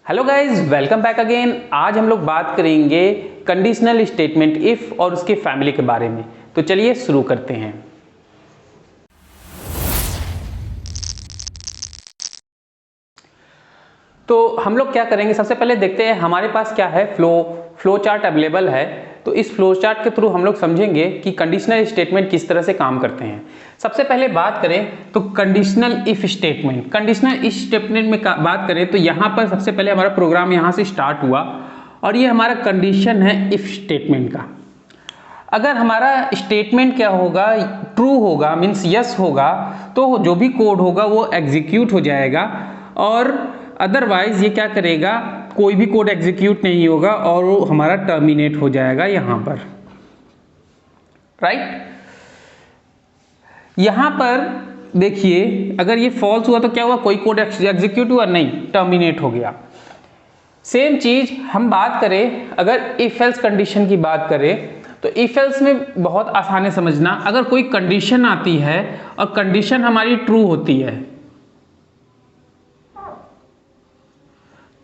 Hello guys, welcome back again. आज हम लोग बात करेंगे कंडीशनल स्टेटमेंट इफ और उसके फैमिली के बारे में। तो चलिए शुरू करते हैं। तो हम लोग क्या करेंगे, सबसे पहले देखते हैं हमारे पास क्या है, फ्लो चार्ट अवेलेबल है। तो इस फ्लो चार्ट के थ्रू हम लोग समझेंगे कि कंडीशनल स्टेटमेंट किस तरह से काम करते हैं। सबसे पहले बात करें तो conditional if statement. Conditional if statement में बात करें तो यहाँ पर सबसे पहले हमारा प्रोग्राम यहाँ से स्टार्ट हुआ और ये हमारा कंडीशन है इफ स्टेटमेंट का। अगर हमारा स्टेटमेंट क्या होगा, ट्रू होगा, मीन्स यस होगा, तो जो भी कोड होगा वो एग्जीक्यूट हो जाएगा। और अदरवाइज ये क्या करेगा, कोई भी कोड एग्जीक्यूट नहीं होगा और वो हमारा टर्मिनेट हो जाएगा यहां पर, राइट। यहां पर देखिए, अगर ये फॉल्स हुआ तो क्या हुआ, कोई कोड एग्जीक्यूट हुआ नहीं, टर्मिनेट हो गया। सेम चीज हम बात करें, अगर इफ एल्स कंडीशन की बात करें तो इफ एल्स में बहुत आसान है समझना। अगर कोई कंडीशन आती है और कंडीशन हमारी ट्रू होती है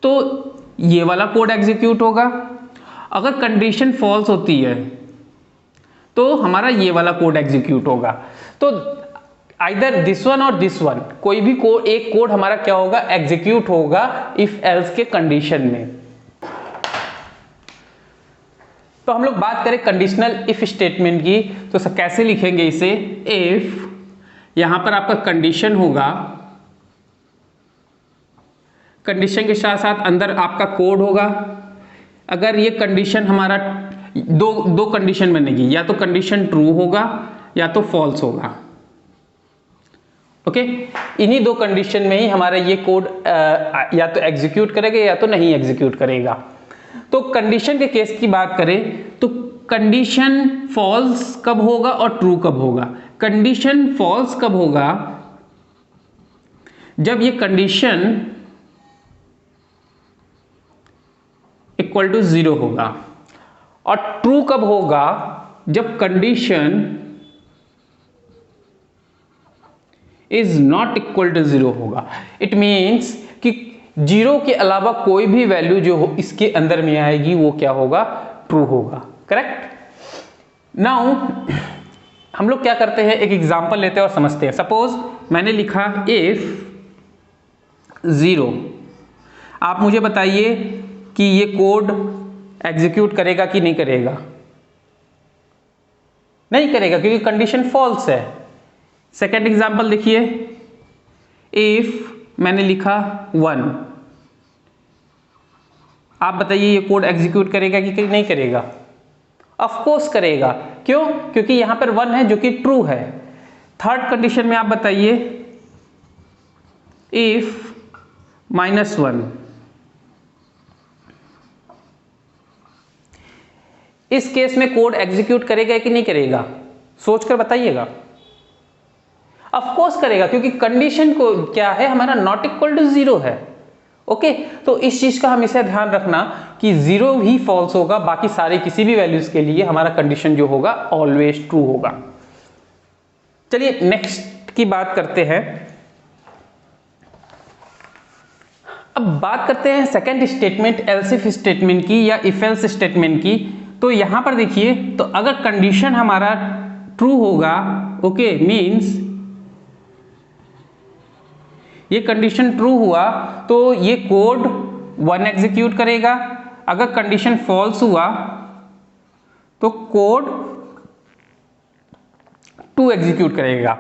तो ये वाला कोड एग्जीक्यूट होगा। अगर कंडीशन फॉल्स होती है तो हमारा ये वाला कोड एग्जीक्यूट होगा। तो आइदर दिस वन और दिस वन, कोई भी कोड, एक कोड हमारा क्या होगा, एग्जीक्यूट होगा इफ एल्स के कंडीशन में। तो हम लोग बात करें कंडीशनल इफ स्टेटमेंट की, तो कैसे लिखेंगे इसे। इफ, यहां पर आपका कंडीशन होगा, कंडीशन के साथ साथ अंदर आपका कोड होगा। अगर ये कंडीशन हमारा दो कंडीशन बनेगी, या तो कंडीशन ट्रू होगा या तो फॉल्स होगा। ओके, इन्हीं दो कंडीशन में ही हमारा ये कोड या तो एग्जीक्यूट करेगा या तो नहीं एग्जीक्यूट करेगा। तो कंडीशन के केस की बात करें तो कंडीशन फॉल्स कब होगा और ट्रू कब होगा। कंडीशन फॉल्स कब होगा, जब ये कंडीशन इक्वल टू 0 होगा। और ट्रू कब होगा, जब condition is not equal to 0 होगा। इट मीन्स कि 0 के अलावा कोई भी वैल्यू जो हो इसके अंदर में आएगी वो क्या होगा, ट्रू होगा। करेक्ट। नाउ हम लोग क्या करते हैं, एक एग्जांपल लेते हैं और समझते हैं। सपोज मैंने लिखा इफ 0, आप मुझे बताइए कि ये कोड एग्जीक्यूट करेगा कि नहीं करेगा। नहीं करेगा क्योंकि कंडीशन फॉल्स है। सेकेंड एग्जांपल देखिए, इफ मैंने लिखा 1, आप बताइए ये कोड एग्जीक्यूट करेगा कि नहीं करेगा। ऑफ कोर्स करेगा। क्यों? क्योंकि यहां पर 1 है जो कि ट्रू है। थर्ड कंडीशन में आप बताइए, इफ -1, इस केस में कोड एग्जीक्यूट करेगा कि नहीं करेगा, सोचकर बताइएगा। ऑफ कोर्स करेगा क्योंकि कंडीशन को क्या है, हमारा नॉट इक्वल टू 0 है। ओके, तो इस चीज का हमेशा ध्यान रखना कि 0 ही फॉल्स होगा, बाकी सारे किसी भी वैल्यूज के लिए हमारा कंडीशन जो होगा ऑलवेज ट्रू होगा। चलिए नेक्स्ट की बात करते हैं। अब बात करते हैं second statement else if statement की या इफ एल्स स्टेटमेंट की। तो यहां पर देखिए, तो अगर कंडीशन हमारा ट्रू होगा, ओके, मींस ये कंडीशन ट्रू हुआ तो ये कोड 1 एग्जीक्यूट करेगा। अगर कंडीशन फॉल्स हुआ तो कोड 2 एग्जीक्यूट करेगा।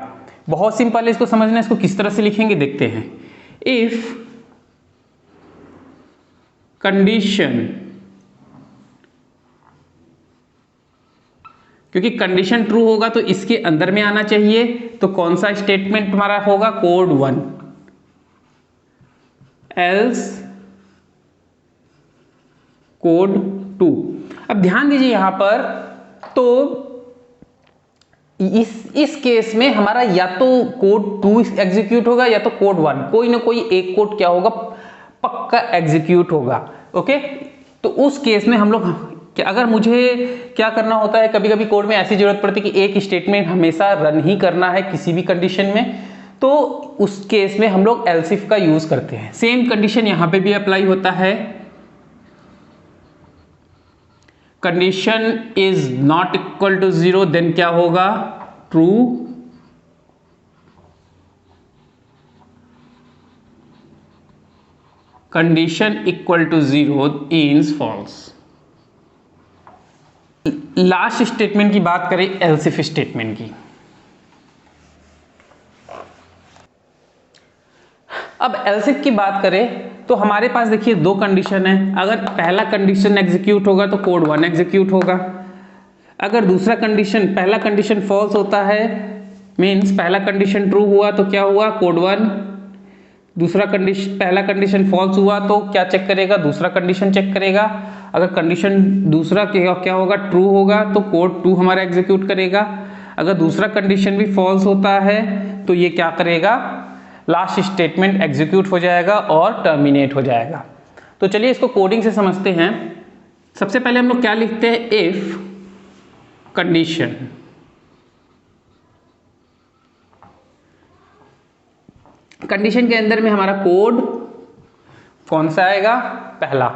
बहुत सिंपल है इसको समझना। इसको किस तरह से लिखेंगे देखते हैं। इफ कंडीशन, क्योंकि कंडीशन ट्रू होगा तो इसके अंदर में आना चाहिए, तो कौन सा स्टेटमेंट हमारा होगा, कोड 1, एल्स कोड 2। अब ध्यान दीजिए यहां पर, तो इस केस में हमारा या तो कोड 2 एग्जीक्यूट होगा या तो कोड 1, कोई ना कोई एक कोड क्या होगा, पक्का एग्जीक्यूट होगा। ओके, तो उस केस में हम लोग कि अगर मुझे क्या करना होता है, कभी कभी कोड में ऐसी जरूरत पड़ती है कि एक स्टेटमेंट हमेशा रन ही करना है किसी भी कंडीशन में, तो उस केस में हम लोग एल्स इफ का यूज करते हैं। सेम कंडीशन यहां पे भी अप्लाई होता है। Condition is not equal to 0, then क्या होगा, true. Condition equal to 0 means false. Last statement की बात करें एल्स इफ स्टेटमेंट की। अब एल्स इफ की बात करें तो हमारे पास देखिए दो कंडीशन है। अगर पहला कंडीशन एग्जीक्यूट होगा तो कोड 1 एग्जीक्यूट होगा। अगर दूसरा कंडीशन, पहला कंडीशन फॉल्स होता है मींस पहला कंडीशन ट्रू हुआ तो क्या हुआ, कोड 1। दूसरा कंडीशन, पहला कंडीशन फॉल्स हुआ तो क्या चेक करेगा, दूसरा कंडीशन चेक करेगा। अगर कंडीशन दूसरा क्या होगा, ट्रू होगा तो कोड 2 हमारा एग्जीक्यूट करेगा। अगर दूसरा कंडीशन भी फॉल्स होता है तो ये क्या करेगा, लास्ट स्टेटमेंट एग्जीक्यूट हो जाएगा और टर्मिनेट हो जाएगा। तो चलिए इसको कोडिंग से समझते हैं। सबसे पहले हम लोग क्या लिखते हैं, इफ कंडीशन, कंडीशन के अंदर में हमारा कोड कौन सा आएगा, पहला।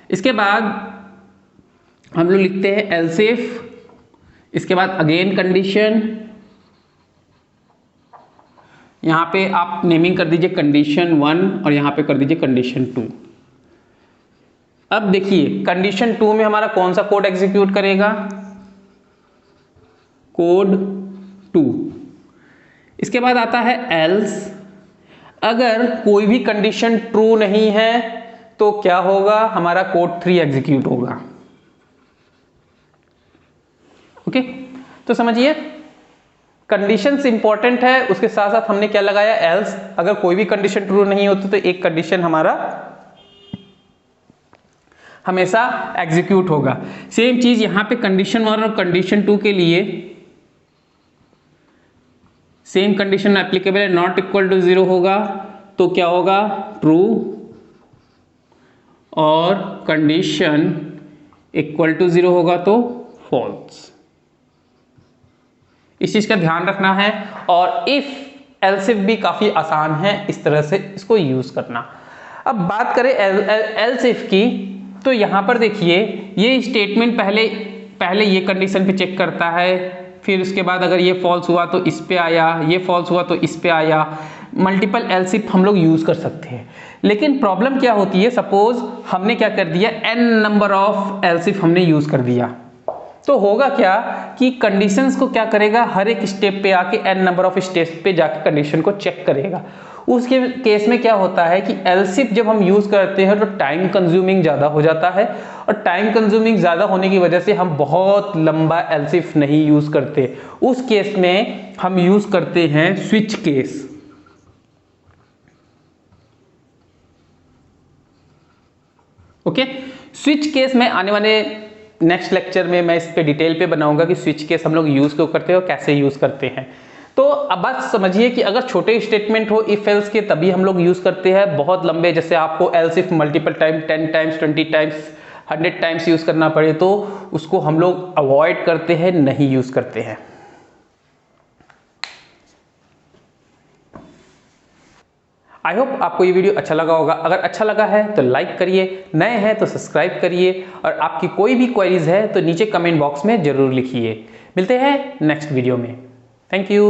इसके बाद हम लोग लिखते हैं एल्स इफ, इसके बाद अगेन कंडीशन, यहां पे आप नेमिंग कर दीजिए कंडीशन 1 और यहां पे कर दीजिए कंडीशन 2। अब देखिए कंडीशन 2 में हमारा कौन सा कोड एग्जीक्यूट करेगा, कोड 2। इसके बाद आता है एल्स, अगर कोई भी कंडीशन ट्रू नहीं है तो क्या होगा, हमारा कोड 3 एग्जीक्यूट होगा। ओके, तो समझिए कंडीशंस इंपॉर्टेंट है, उसके साथ साथ हमने क्या लगाया, एल्स। अगर कोई भी कंडीशन ट्रू नहीं होती तो एक कंडीशन हमारा हमेशा एग्जीक्यूट होगा। सेम चीज यहां पे कंडीशन 1 और कंडीशन 2 के लिए सेम कंडीशन एप्लीकेबल है, नॉट इक्वल टू 0 होगा तो क्या होगा, ट्रू, और कंडीशन इक्वल टू 0 होगा तो फॉल्स। इस चीज का ध्यान रखना है। और इफ एल्स इफ भी काफी आसान है इस तरह से इसको यूज करना। अब बात करें एल्स इफ की, तो यहां पर देखिए ये स्टेटमेंट पहले ये कंडीशन पे चेक करता है, फिर उसके बाद अगर ये फॉल्स हुआ तो इस पे आया, ये फॉल्स हुआ तो इस पे आया। मल्टीपल एल्स इफ हम लोग यूज कर सकते हैं। लेकिन प्रॉब्लम क्या होती है, सपोज हमने क्या कर दिया, n number of else if हमने यूज कर दिया, तो होगा क्या कि कंडीशंस को क्या करेगा, हर एक स्टेप पे आके n नंबर ऑफ स्टेप्स पे जाके कंडीशन को चेक करेगा। उसके केस में क्या होता है कि एल्स इफ जब हम यूज करते हैं तो टाइम कंज्यूमिंग ज्यादा हो जाता है, और टाइम कंज्यूमिंग ज्यादा होने की वजह से हम बहुत लंबा एल्स इफ नहीं यूज करते। उस केस में हम यूज करते हैं switch case. Okay, switch case में आने वाले नेक्स्ट लेक्चर में मैं इस पे डिटेल पे बनाऊंगा कि स्विच केस हम लोग यूज क्यों करते हैं और कैसे यूज करते हैं। तो अब बात समझिए कि अगर छोटे स्टेटमेंट हो इफ एल्स के, तभी हम लोग यूज करते हैं। बहुत लंबे, जैसे आपको else if multiple time 10 times 20 times 100 times use करना पड़े तो उसको हम लोग अवॉइड करते हैं, नहीं यूज करते हैं। आई होप आपको ये वीडियो अच्छा लगा होगा। अगर अच्छा लगा है तो लाइक करिए, नए हैं तो सब्सक्राइब करिए, और आपकी कोई भी क्वेरीज है तो नीचे कमेंट बॉक्स में जरूर लिखिए। मिलते हैं नेक्स्ट वीडियो में। Thank you.